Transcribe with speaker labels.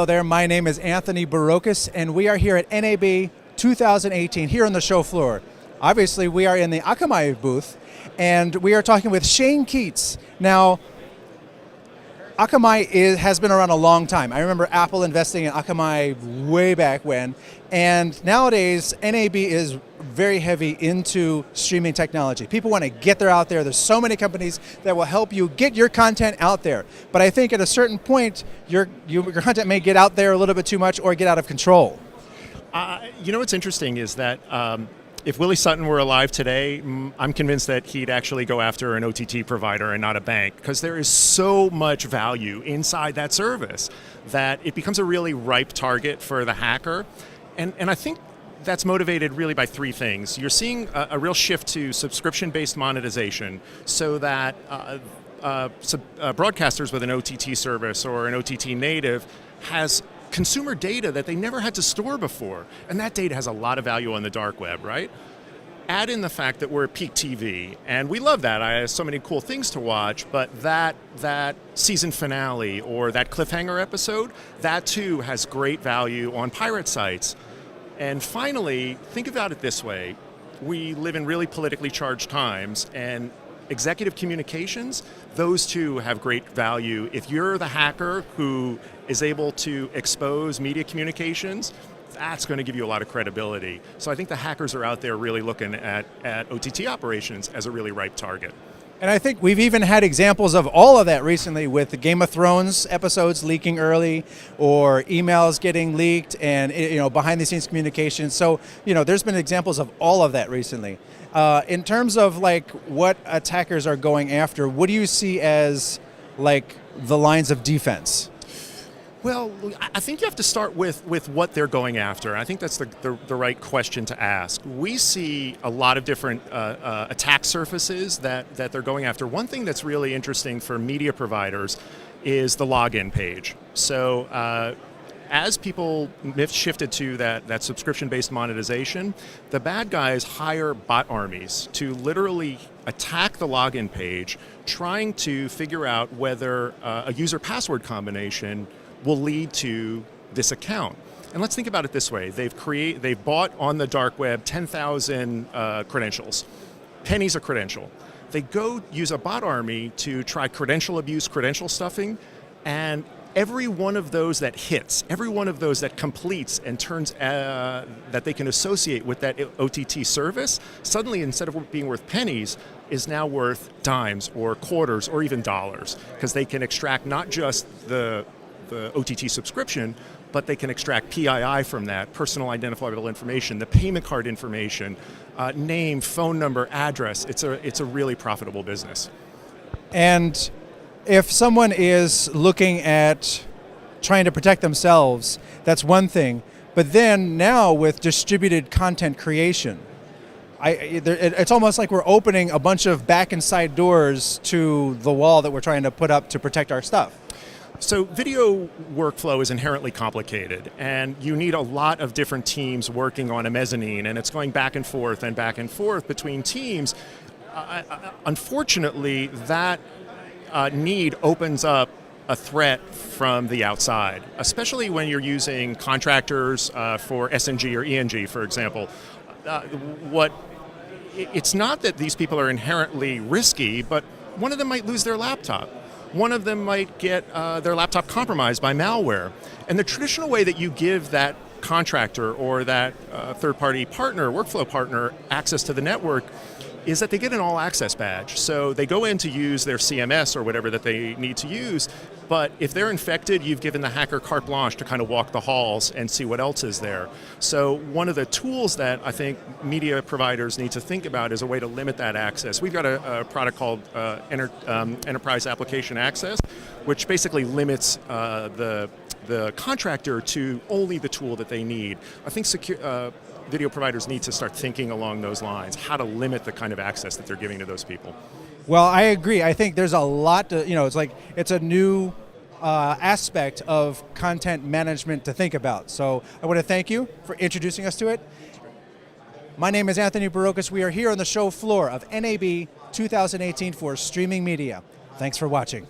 Speaker 1: Hello there, my name is Anthony Burokas, and we are here at NAB 2018 here on the show floor. Obviously, we are in the Akamai booth, and we are talking with Shane Keats. Now, Akamai has been around a long time. I remember Apple investing in Akamai way back when, and nowadays NAB is very heavy into streaming technology. People want to get out there. There's so many companies that will help you get your content out there. But I think at a certain point, your content may get out there a little bit too much or get out of control.
Speaker 2: You know what's interesting is that if Willie Sutton were alive today, I'm convinced that he'd actually go after an OTT provider and not a bank, because there is so much value inside that service that it becomes a really ripe target for the hacker. And I think that's motivated really by three things. You're seeing a real shift to subscription-based monetization, so that broadcasters with an OTT service or an OTT native has consumer data that they never had to store before. And that data has a lot of value on the dark web, right? Add in the fact that we're at peak TV, and we love that. I have so many cool things to watch, but that season finale or that cliffhanger episode, that too has great value on pirate sites. And finally, think about it this way. We live in really politically charged times, and executive communications, those two have great value. If you're the hacker who is able to expose media communications, that's going to give you a lot of credibility. So I think the hackers are out there really looking at OTT operations as a really ripe target.
Speaker 1: And I think we've even had examples of all of that recently with the Game of Thrones episodes leaking early, or emails getting leaked, and behind the scenes communications. So there's been examples of all of that recently. In terms of like what attackers are going after, what do you see as like the lines of defense?
Speaker 2: Well, I think you have to start with what they're going after. I think that's the right question to ask. We see a lot of different attack surfaces that they're going after. One thing that's really interesting for media providers is the login page. So as people shifted to that subscription-based monetization, the bad guys hire bot armies to literally attack the login page, trying to figure out whether a user password combination will lead to this account. And let's think about it this way. They've bought on the dark web 10,000 credentials. Pennies a credential. They go use a bot army to try credential abuse, credential stuffing, and every one of those that hits, every one of those that completes and turns that they can associate with that OTT service, suddenly instead of being worth pennies, is now worth dimes or quarters or even dollars, because they can extract not just the OTT subscription, but they can extract PII from that, personal identifiable information, the payment card information, name, phone number, address. It's a really profitable business.
Speaker 1: And if someone is looking at trying to protect themselves, that's one thing. But then now with distributed content creation, it's almost like we're opening a bunch of back and side doors to the wall that we're trying to put up to protect our stuff.
Speaker 2: So video workflow is inherently complicated, and you need a lot of different teams working on a mezzanine, and it's going back and forth between teams. Unfortunately, that need opens up a threat from the outside, especially when you're using contractors for SNG or ENG, for example. It's not that these people are inherently risky, but one of them might lose their laptop. One of them might get their laptop compromised by malware. And the traditional way that you give that contractor or that third-party partner, workflow partner, access to the network is that they get an all-access badge. So they go in to use their CMS or whatever that they need to use, but if they're infected, you've given the hacker carte blanche to kind of walk the halls and see what else is there. So one of the tools that I think media providers need to think about is a way to limit that access. We've got a product called Enterprise Application Access, which basically limits the contractor to only the tool that they need. I think video providers need to start thinking along those lines, how to limit the kind of access that they're giving to those people.
Speaker 1: Well, I agree. I think there's a lot to, it's a new aspect of content management to think about. So I want to thank you for introducing us to it. My name is Anthony Burokas. We are here on the show floor of NAB 2018 for streaming media. Thanks for watching.